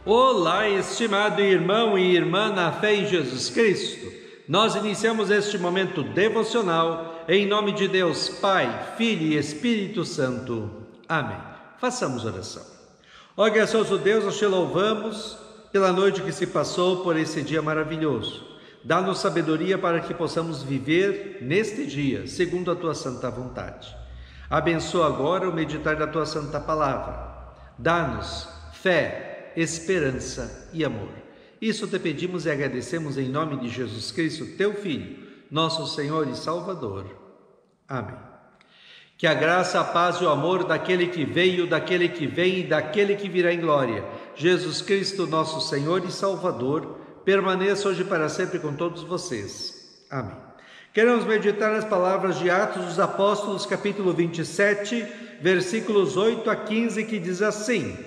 Olá, estimado irmão e irmã na fé em Jesus Cristo. Nós iniciamos este momento devocional em nome de Deus, Pai, Filho e Espírito Santo. Amém. Façamos oração. Ó gracioso Deus, nós te louvamos pela noite que se passou, por esse dia maravilhoso. Dá-nos sabedoria para que possamos viver neste dia, segundo a tua santa vontade. Abençoa agora o meditar da tua santa palavra. Dá-nos fé, esperança e amor. Isso te pedimos e agradecemos em nome de Jesus Cristo, teu Filho, nosso Senhor e Salvador. Amém. Que a graça, a paz e o amor daquele que veio, daquele que vem e daquele que virá em glória, Jesus Cristo, nosso Senhor e Salvador, permaneça hoje e para sempre com todos vocês. Amém. Queremos meditar nas palavras de Atos dos Apóstolos, capítulo 27, versículos 8 a 15, que diz assim: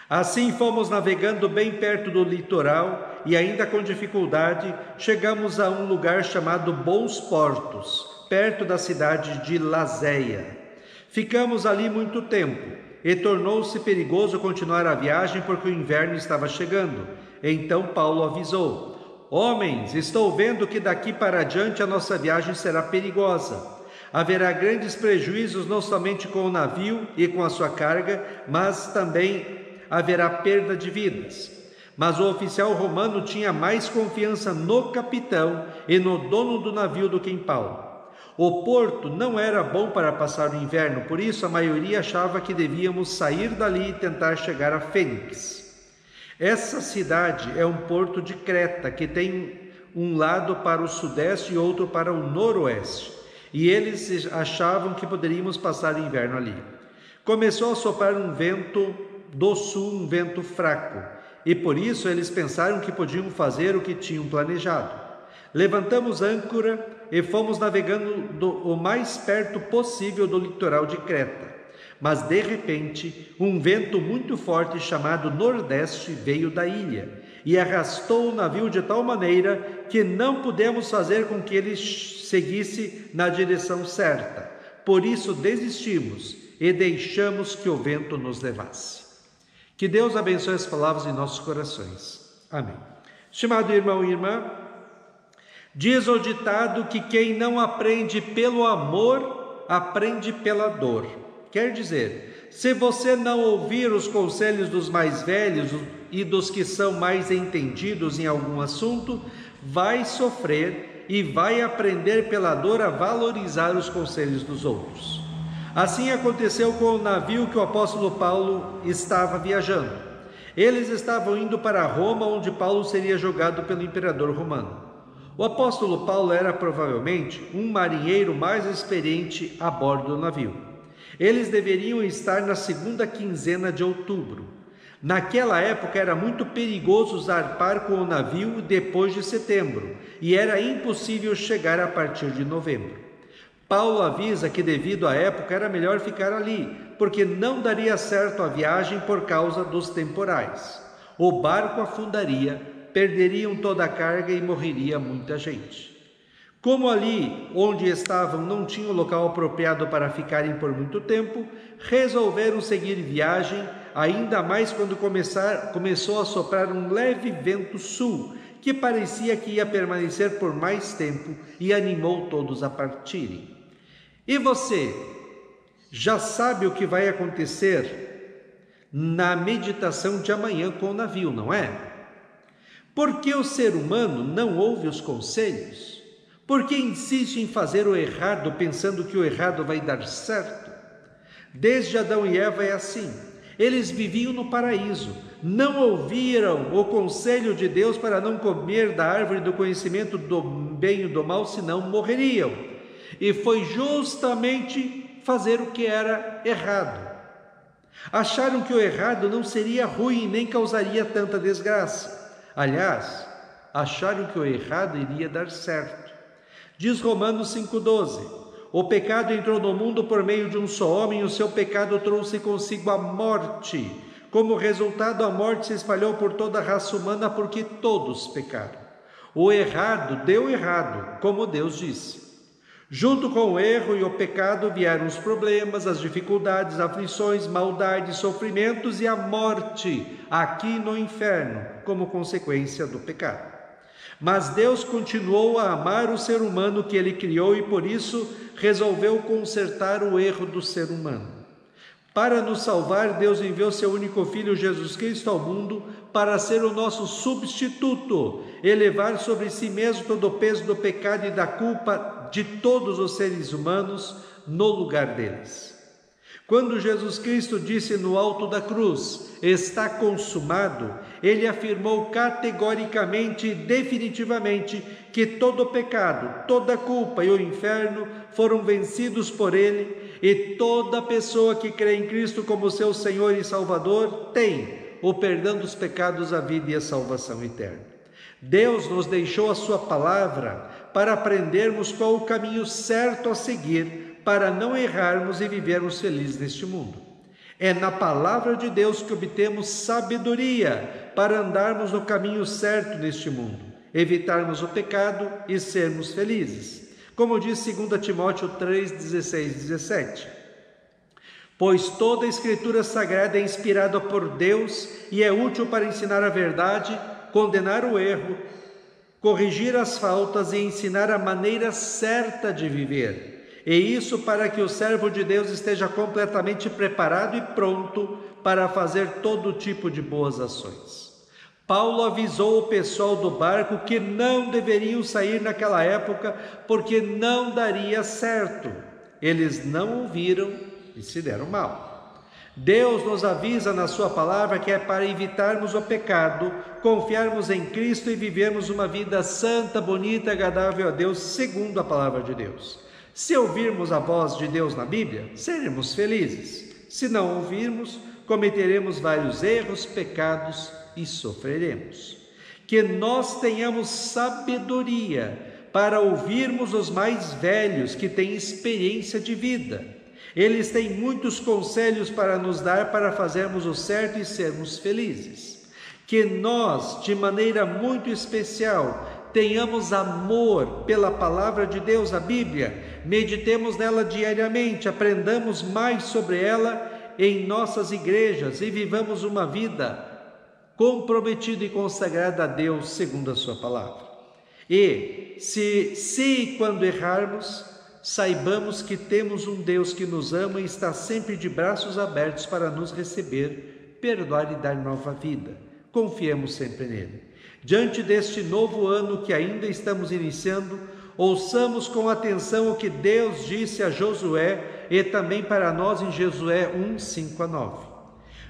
Assim fomos navegando bem perto do litoral e ainda com dificuldade chegamos a um lugar chamado Bons Portos, perto da cidade de Lazéia. Ficamos ali muito tempo e tornou-se perigoso continuar a viagem porque o inverno estava chegando. Então Paulo avisou: Homens, estou vendo que daqui para adiante a nossa viagem será perigosa. Haverá grandes prejuízos não somente com o navio e com a sua carga, mas também haverá perda de vidas. Mas o oficial romano tinha mais confiança no capitão e no dono do navio do que em Paulo. O porto não era bom para passar o inverno, por isso a maioria achava que devíamos sair dali e tentar chegar a Fênix. Essa cidade é um porto de Creta, que tem um lado para o sudeste e outro para o noroeste, e eles achavam que poderíamos passar o inverno ali. Começou a soprar um vento do sul, um vento fraco, e por isso eles pensaram que podiam fazer o que tinham planejado. Levantamos âncora e fomos navegando o mais perto possível do litoral de Creta. Mas de repente, um vento muito forte chamado Nordeste veio da ilha e arrastou o navio de tal maneira que não pudemos fazer com que ele seguisse na direção certa. Por isso desistimos e deixamos que o vento nos levasse. Que Deus abençoe as palavras em nossos corações. Amém. Estimado irmão e irmã, diz o ditado que quem não aprende pelo amor, aprende pela dor. Quer dizer, se você não ouvir os conselhos dos mais velhos e dos que são mais entendidos em algum assunto, vai sofrer e vai aprender pela dor a valorizar os conselhos dos outros. Assim aconteceu com o navio que o apóstolo Paulo estava viajando. Eles estavam indo para Roma, onde Paulo seria julgado pelo imperador romano. O apóstolo Paulo era provavelmente um marinheiro mais experiente a bordo do navio. Eles deveriam estar na segunda quinzena de outubro. Naquela época era muito perigoso zarpar com o navio depois de setembro, e era impossível chegar a partir de novembro. Paulo avisa que devido à época era melhor ficar ali, porque não daria certo a viagem por causa dos temporais. O barco afundaria, perderiam toda a carga e morreria muita gente. Como ali onde estavam não tinha o local apropriado para ficarem por muito tempo, resolveram seguir viagem, ainda mais quando começou a soprar um leve vento sul, que parecia que ia permanecer por mais tempo e animou todos a partirem. E você já sabe o que vai acontecer na meditação de amanhã com o navio, não é? Por que o ser humano não ouve os conselhos? Por que insiste em fazer o errado pensando que o errado vai dar certo? Desde Adão e Eva é assim. Eles viviam no paraíso, não ouviram o conselho de Deus para não comer da árvore do conhecimento do bem e do mal, senão morreriam. E foi justamente fazer o que era errado. Acharam que o errado não seria ruim nem causaria tanta desgraça. Aliás, acharam que o errado iria dar certo. Diz Romanos 5,12: O pecado entrou no mundo por meio de um só homem, e o seu pecado trouxe consigo a morte. Como resultado, a morte se espalhou por toda a raça humana, porque todos pecaram. O errado deu errado, como Deus disse. Junto com o erro e o pecado vieram os problemas, as dificuldades, aflições, maldades, sofrimentos e a morte aqui no inferno, como consequência do pecado. Mas Deus continuou a amar o ser humano que Ele criou e por isso resolveu consertar o erro do ser humano. Para nos salvar, Deus enviou seu único Filho, Jesus Cristo, ao mundo para ser o nosso substituto e levar sobre si mesmo todo o peso do pecado e da culpa de todos os seres humanos no lugar deles. Quando Jesus Cristo disse no alto da cruz, está consumado, Ele afirmou categoricamente e definitivamente que todo o pecado, toda a culpa e o inferno foram vencidos por Ele e toda pessoa que crê em Cristo como seu Senhor e Salvador tem o perdão dos pecados, a vida e a salvação eterna. Deus nos deixou a sua palavra para aprendermos qual o caminho certo a seguir para não errarmos e vivermos felizes neste mundo. É na palavra de Deus que obtemos sabedoria para andarmos no caminho certo neste mundo, evitarmos o pecado e sermos felizes. Como diz 2 Timóteo 3, 16 e 17. Pois toda a Escritura Sagrada é inspirada por Deus e é útil para ensinar a verdade, condenar o erro, corrigir as faltas e ensinar a maneira certa de viver. E isso para que o servo de Deus esteja completamente preparado e pronto para fazer todo tipo de boas ações. Paulo avisou o pessoal do barco que não deveriam sair naquela época porque não daria certo. Eles não ouviram e se deram mal. Deus nos avisa na sua palavra que é para evitarmos o pecado, confiarmos em Cristo e vivermos uma vida santa, bonita, agradável a Deus, segundo a palavra de Deus. Se ouvirmos a voz de Deus na Bíblia, seremos felizes. Se não ouvirmos, cometeremos vários erros, pecados e sofreremos. Que nós tenhamos sabedoria para ouvirmos os mais velhos que têm experiência de vida. Eles têm muitos conselhos para nos dar para fazermos o certo e sermos felizes. Que nós, de maneira muito especial, tenhamos amor pela palavra de Deus, a Bíblia, meditemos nela diariamente, aprendamos mais sobre ela em nossas igrejas e vivamos uma vida comprometida e consagrada a Deus segundo a sua palavra. E se quando errarmos, saibamos que temos um Deus que nos ama e está sempre de braços abertos para nos receber, perdoar e dar nova vida. Confiemos sempre nele. Diante deste novo ano que ainda estamos iniciando, ouçamos com atenção o que Deus disse a Josué e também para nós em Josué 1, 5 a 9.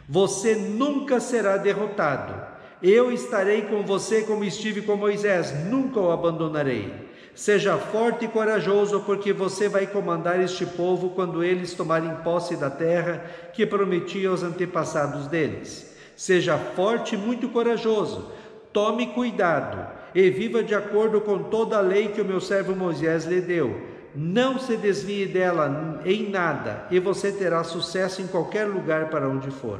Você nunca será derrotado. Eu estarei com você como estive com Moisés, nunca o abandonarei. Seja forte e corajoso, porque você vai comandar este povo quando eles tomarem posse da terra que prometi aos antepassados deles. Seja forte e muito corajoso. Tome cuidado e viva de acordo com toda a lei que o meu servo Moisés lhe deu. Não se desvie dela em nada e você terá sucesso em qualquer lugar para onde for.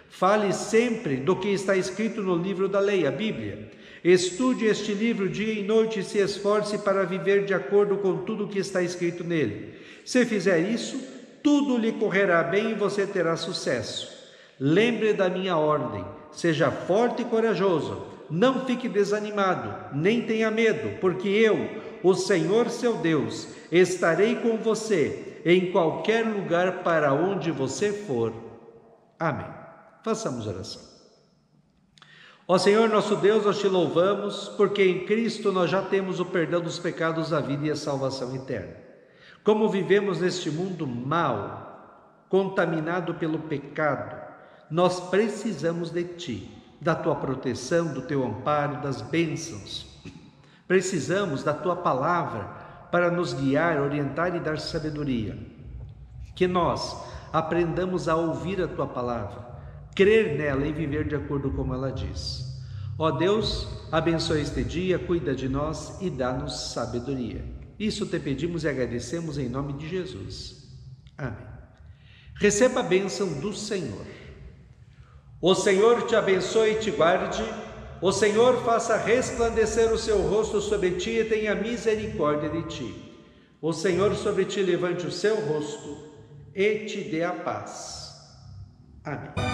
Fale sempre do que está escrito no livro da lei, a Bíblia. Estude este livro dia e noite e se esforce para viver de acordo com tudo que está escrito nele. Se fizer isso, tudo lhe correrá bem e você terá sucesso. Lembre da minha ordem, seja forte e corajoso, não fique desanimado, nem tenha medo, porque eu, o Senhor seu Deus, estarei com você em qualquer lugar para onde você for. Amém. Façamos oração. Ó Senhor nosso Deus, nós te louvamos, porque em Cristo nós já temos o perdão dos pecados, a vida e a salvação eterna. Como vivemos neste mundo mau, contaminado pelo pecado, nós precisamos de Ti, da Tua proteção, do Teu amparo, das bênçãos. Precisamos da Tua palavra para nos guiar, orientar e dar sabedoria. Que nós aprendamos a ouvir a Tua palavra, crer nela e viver de acordo com ela diz. Ó Deus, abençoe este dia, cuida de nós e dá-nos sabedoria. Isso te pedimos e agradecemos em nome de Jesus. Amém. Receba a bênção do Senhor. O Senhor te abençoe e te guarde. O Senhor faça resplandecer o seu rosto sobre ti e tenha misericórdia de ti. O Senhor sobre ti levante o seu rosto e te dê a paz. Amém.